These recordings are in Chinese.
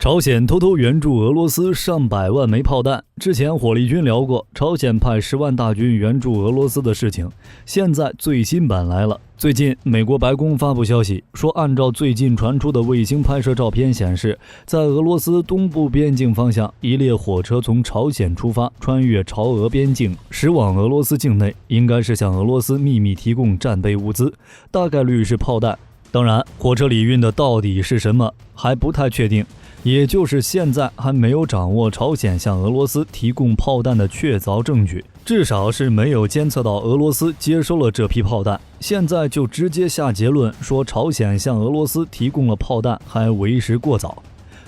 朝鲜偷偷援助俄罗斯上百万枚炮弹。之前火力军聊过朝鲜派10万大军援助俄罗斯的事情，现在最新版来了。最近美国白宫发布消息说，按照最近传出的卫星拍摄照片显示，在俄罗斯东部边境方向，一列火车从朝鲜出发，穿越朝俄边境驶往俄罗斯境内，应该是向俄罗斯秘密提供战备物资，大概率是炮弹。当然，火车里运的到底是什么还不太确定，也就是现在还没有掌握朝鲜向俄罗斯提供炮弹的确凿证据，至少是没有监测到俄罗斯接收了这批炮弹。现在就直接下结论说朝鲜向俄罗斯提供了炮弹还为时过早。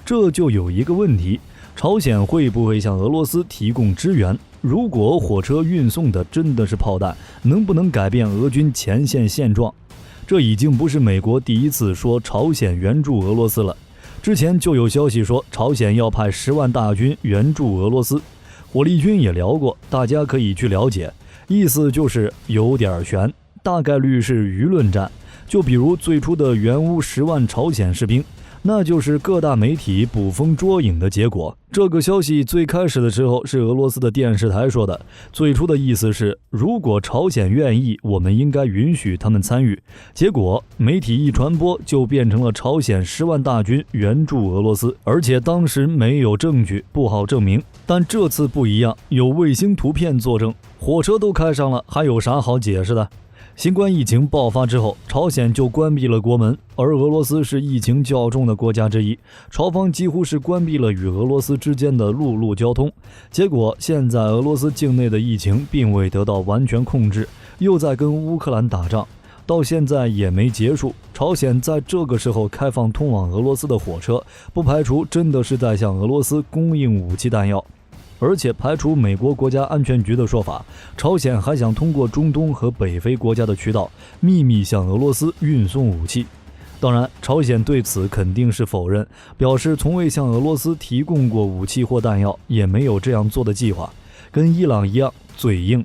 这就有一个问题，朝鲜会不会向俄罗斯提供支援？如果火车运送的真的是炮弹，能不能改变俄军前线现状？这已经不是美国第一次说朝鲜援助俄罗斯了，之前就有消息说朝鲜要派10万大军援助俄罗斯，火力军也聊过，大家可以去了解，意思就是有点悬，大概率是舆论战。就比如最初的援乌10万朝鲜士兵，那就是各大媒体捕风捉影的结果。这个消息最开始的时候是俄罗斯的电视台说的，最初的意思是如果朝鲜愿意，我们应该允许他们参与。结果媒体一传播，就变成了朝鲜10万大军援助俄罗斯，而且当时没有证据，不好证明。但这次不一样，有卫星图片作证，火车都开上了，还有啥好解释的？新冠疫情爆发之后，朝鲜就关闭了国门，而俄罗斯是疫情较重的国家之一，朝方几乎是关闭了与俄罗斯之间的陆路交通。结果现在俄罗斯境内的疫情并未得到完全控制，又在跟乌克兰打仗，到现在也没结束。朝鲜在这个时候开放通往俄罗斯的火车，不排除真的是在向俄罗斯供应武器弹药。而且排除美国国家安全局的说法，朝鲜还想通过中东和北非国家的渠道秘密向俄罗斯运送武器。当然，朝鲜对此肯定是否认，表示从未向俄罗斯提供过武器或弹药，也没有这样做的计划，跟伊朗一样嘴硬。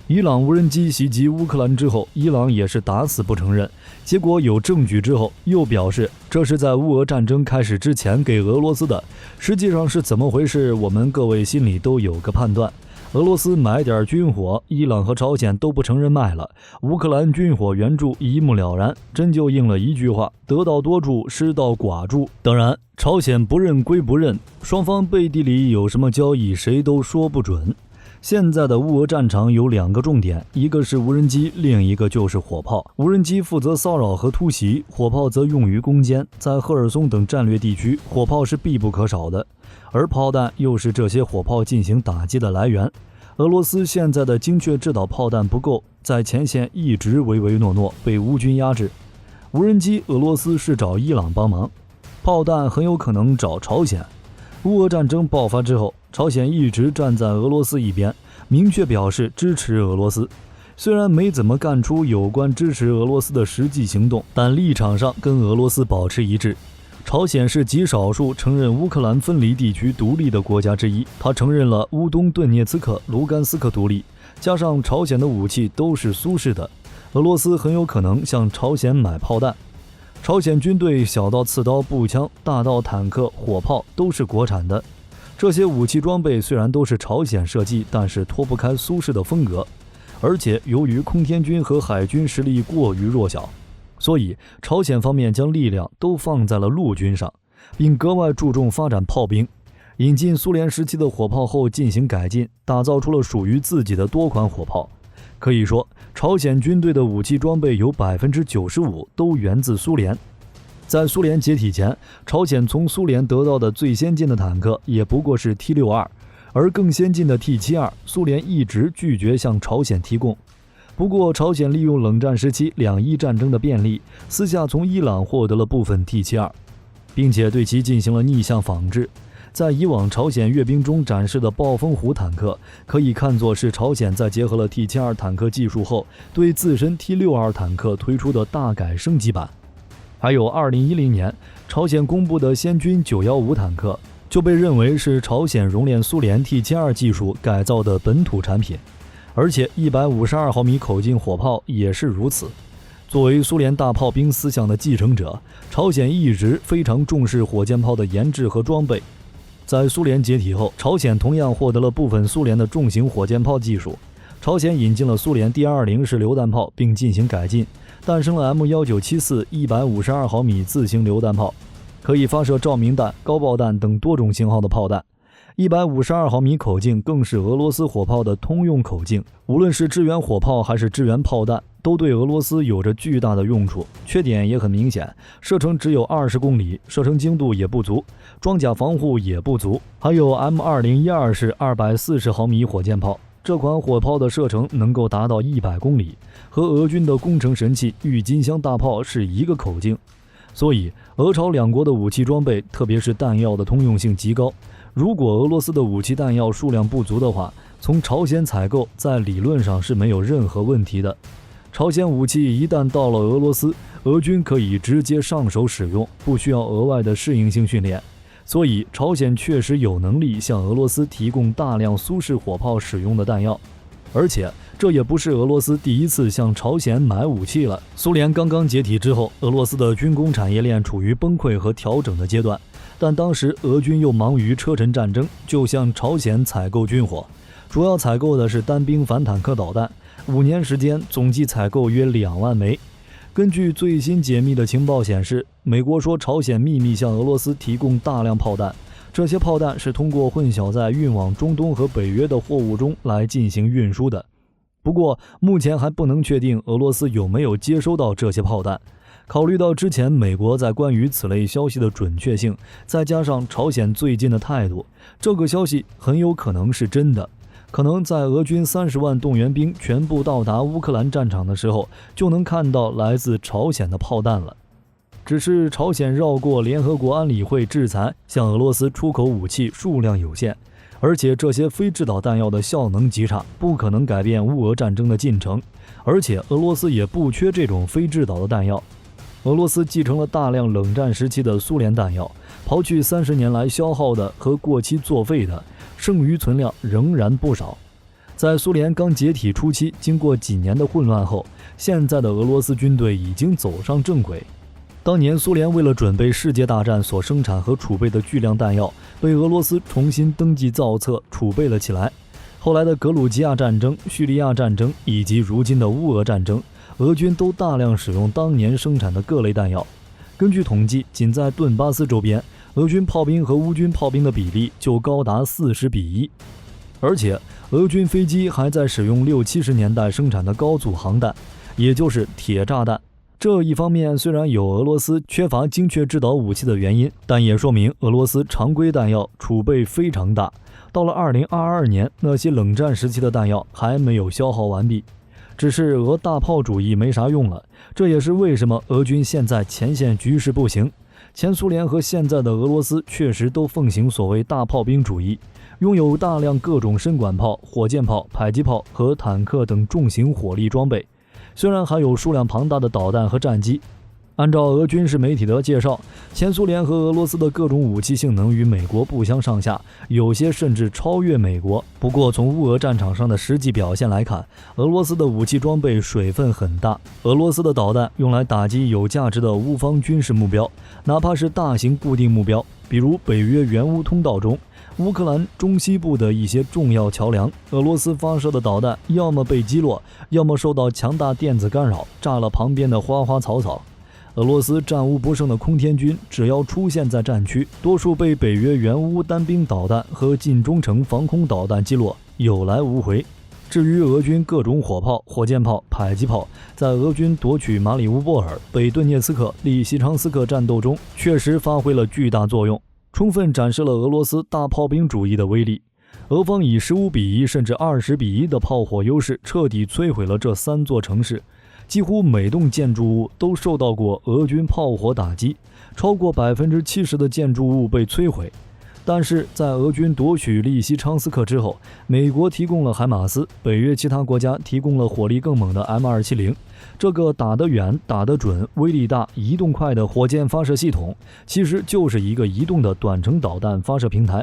伊朗无人机袭击乌克兰之后，伊朗也是打死不承认，结果有证据之后又表示这是在乌俄战争开始之前给俄罗斯的。实际上是怎么回事，我们各位心里都有个判断。俄罗斯买点军火，伊朗和朝鲜都不承认卖了，乌克兰军火援助一目了然，真就应了一句话，得道多助，失道寡助。当然朝鲜不认归不认，双方背地里有什么交易谁都说不准。现在的乌俄战场有2个重点，一个是无人机，另一个就是火炮。无人机负责骚扰和突袭，火炮则用于攻坚。在赫尔松等战略地区，火炮是必不可少的，而炮弹又是这些火炮进行打击的来源。俄罗斯现在的精确制导炮弹不够，在前线一直唯唯诺诺，被乌军压制。无人机俄罗斯是找伊朗帮忙，炮弹很有可能找朝鲜。乌俄战争爆发之后，朝鲜一直站在俄罗斯一边，明确表示支持俄罗斯。虽然没怎么干出有关支持俄罗斯的实际行动，但立场上跟俄罗斯保持一致。朝鲜是极少数承认乌克兰分离地区独立的国家之一，他承认了乌东顿涅茨克、卢甘斯克独立，加上朝鲜的武器都是苏式的，俄罗斯很有可能向朝鲜买炮弹。朝鲜军队小到刺刀、步枪，大到坦克、火炮都是国产的。这些武器装备虽然都是朝鲜设计，但是脱不开苏式的风格。而且由于空天军和海军实力过于弱小，所以朝鲜方面将力量都放在了陆军上，并格外注重发展炮兵。引进苏联时期的火炮后进行改进，打造出了属于自己的多款火炮。可以说，朝鲜军队的武器装备有 95% 都源自苏联。在苏联解体前，朝鲜从苏联得到的最先进的坦克也不过是 T-62， 而更先进的 T-72， 苏联一直拒绝向朝鲜提供。不过，朝鲜利用冷战时期两伊战争的便利，私下从伊朗获得了部分 T-72， 并且对其进行了逆向仿制。在以往朝鲜阅兵中展示的暴风虎坦克，可以看作是朝鲜在结合了 T-72 坦克技术后，对自身 T-62 坦克推出的大改升级版。还有2010年朝鲜公布的暹军915坦克，就被认为是朝鲜熔炼苏联 T-72 技术改造的本土产品，而且152毫米口径火炮也是如此。作为苏联大炮兵思想的继承者，朝鲜一直非常重视火箭炮的研制和装备。在苏联解体后，朝鲜同样获得了部分苏联的重型火箭炮技术。朝鲜引进了苏联第220式榴弹炮，并进行改进，诞生了 M1974 152毫米自行榴弹炮，可以发射照明弹、高爆弹等多种型号的炮弹。152毫米口径更是俄罗斯火炮的通用口径，无论是支援火炮还是支援炮弹，都对俄罗斯有着巨大的用处。缺点也很明显，射程只有20公里，射程精度也不足，装甲防护也不足。还有 M2012式240毫米火箭炮，这款火炮的射程能够达到100公里，和俄军的工程神器郁金香大炮是一个口径。所以俄朝两国的武器装备，特别是弹药的通用性极高。如果俄罗斯的武器弹药数量不足的话，从朝鲜采购在理论上是没有任何问题的。朝鲜武器一旦到了俄罗斯，俄军可以直接上手使用，不需要额外的适应性训练。所以朝鲜确实有能力向俄罗斯提供大量苏式火炮使用的弹药。而且这也不是俄罗斯第一次向朝鲜买武器了。苏联刚刚解体之后，俄罗斯的军工产业链处于崩溃和调整的阶段，但当时俄军又忙于车臣战争，就向朝鲜采购军火，主要采购的是单兵反坦克导弹，5年时间总计采购约2万枚。根据最新解密的情报显示，美国说朝鲜秘密向俄罗斯提供大量炮弹，这些炮弹是通过混淆在运往中东和北约的货物中来进行运输的。不过目前还不能确定俄罗斯有没有接收到这些炮弹。考虑到之前美国在关于此类消息的准确性，再加上朝鲜最近的态度，这个消息很有可能是真的。可能在俄军30万动员兵全部到达乌克兰战场的时候，就能看到来自朝鲜的炮弹了。只是朝鲜绕过联合国安理会制裁，向俄罗斯出口武器数量有限，而且这些非制导弹药的效能极差，不可能改变乌俄战争的进程。而且俄罗斯也不缺这种非制导的弹药。俄罗斯继承了大量冷战时期的苏联弹药，刨去30年来消耗的和过期作废的，剩余存量仍然不少。在苏联刚解体初期，经过几年的混乱后，现在的俄罗斯军队已经走上正轨。当年苏联为了准备世界大战所生产和储备的巨量弹药，被俄罗斯重新登记造册储备了起来。后来的格鲁吉亚战争、叙利亚战争以及如今的乌俄战争，俄军都大量使用当年生产的各类弹药。根据统计，仅在顿巴斯周边，俄军炮兵和乌军炮兵的比例就高达40:1。而且俄军飞机还在使用60、70年代生产的高阻航弹，也就是铁炸弹。这一方面虽然有俄罗斯缺乏精确制导武器的原因，但也说明俄罗斯常规弹药储备非常大。到了2022年，那些冷战时期的弹药还没有消耗完毕。只是俄大炮主义没啥用了，这也是为什么俄军现在前线局势不行。前苏联和现在的俄罗斯确实都奉行所谓大炮兵主义，拥有大量各种深管炮、火箭炮、迫击炮和坦克等重型火力装备，虽然还有数量庞大的导弹和战机。按照俄军事媒体的介绍，前苏联和俄罗斯的各种武器性能与美国不相上下，有些甚至超越美国。不过从乌俄战场上的实际表现来看，俄罗斯的武器装备水分很大。俄罗斯的导弹用来打击有价值的乌方军事目标，哪怕是大型固定目标，比如北约援乌通道中乌克兰中西部的一些重要桥梁，俄罗斯发射的导弹要么被击落，要么受到强大电子干扰，炸了旁边的花花草草。俄罗斯战无不胜的空天军只要出现在战区，多数被北约援乌单兵导弹和近中程防空导弹击落，有来无回。至于俄军各种火炮、火箭炮、迫击炮，在俄军夺取马里乌波尔、北顿涅茨克、利西昌斯克战斗中确实发挥了巨大作用，充分展示了俄罗斯大炮兵主义的威力。俄方以15:1甚至20:1的炮火优势彻底摧毁了这3座城市，几乎每栋建筑物都受到过俄军炮火打击，超过70%的建筑物被摧毁。但是在俄军夺取利西昌斯克之后，美国提供了海马斯，北约其他国家提供了火力更猛的 M270， 这个打得远、打得准、威力大、移动快的火箭发射系统，其实就是一个移动的短程导弹发射平台。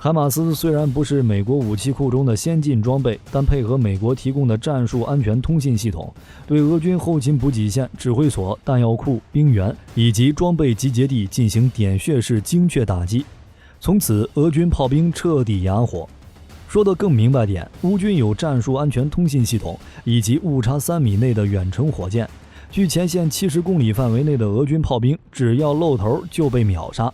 海马斯虽然不是美国武器库中的先进装备，但配合美国提供的战术安全通信系统，对俄军后勤补给线、指挥所、弹药库、兵员以及装备集结地进行点穴式精确打击。从此，俄军炮兵彻底哑火。说得更明白点，乌军有战术安全通信系统以及误差3米内的远程火箭，距前线70公里范围内的俄军炮兵只要露头就被秒杀。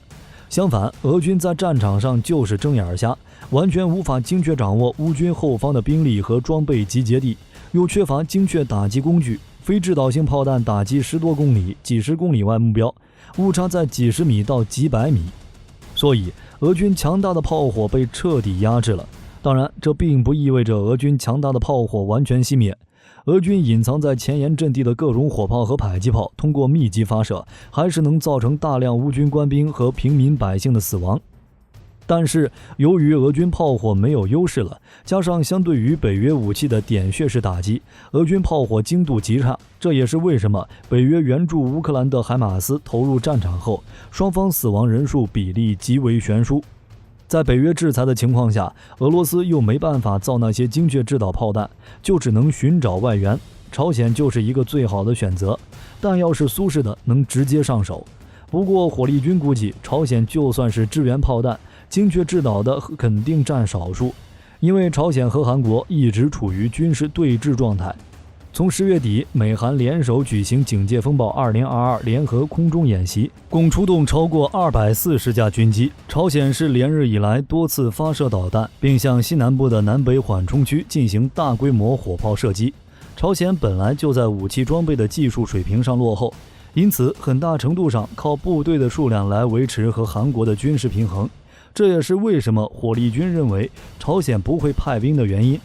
相反，俄军在战场上就是睁眼瞎，完全无法精确掌握乌军后方的兵力和装备集结地，又缺乏精确打击工具，非制导性炮弹打击10多公里、几十公里外目标，误差在几十米到几百米。所以，俄军强大的炮火被彻底压制了。当然，这并不意味着俄军强大的炮火完全熄灭。俄军隐藏在前沿阵地的各种火炮和迫击炮通过密集发射，还是能造成大量乌军官兵和平民百姓的死亡。但是由于俄军炮火没有优势了，加上相对于北约武器的点穴式打击，俄军炮火精度极差。这也是为什么北约援助乌克兰的海马斯投入战场后，双方死亡人数比例极为悬殊。在北约制裁的情况下，俄罗斯又没办法造那些精确制导炮弹，就只能寻找外援。朝鲜就是一个最好的选择，弹药是苏式的，能直接上手。不过火力军估计，朝鲜就算是支援炮弹，精确制导的肯定占少数，因为朝鲜和韩国一直处于军事对峙状态。从10月底，美韩联手举行警戒风暴2022联合空中演习，共出动超过240架军机。朝鲜是连日以来多次发射导弹，并向西南部的南北缓冲区进行大规模火炮射击。朝鲜本来就在武器装备的技术水平上落后，因此很大程度上靠部队的数量来维持和韩国的军事平衡。这也是为什么火力军认为朝鲜不会派兵的原因。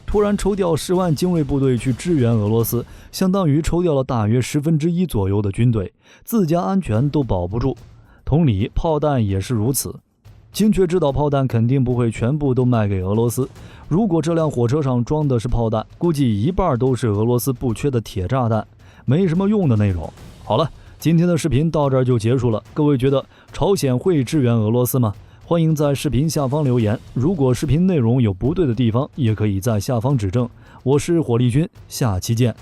突然抽调10万精锐部队去支援俄罗斯，相当于抽调了大约1/10左右的军队，自家安全都保不住。同理，炮弹也是如此。精确制导炮弹肯定不会全部都卖给俄罗斯，如果这辆火车上装的是炮弹，估计一半都是俄罗斯不缺的铁炸弹，没什么用的那种。好了，今天的视频到这儿就结束了。各位觉得朝鲜会支援俄罗斯吗？欢迎在视频下方留言，如果视频内容有不对的地方，也可以在下方指正。我是火力军，下期见。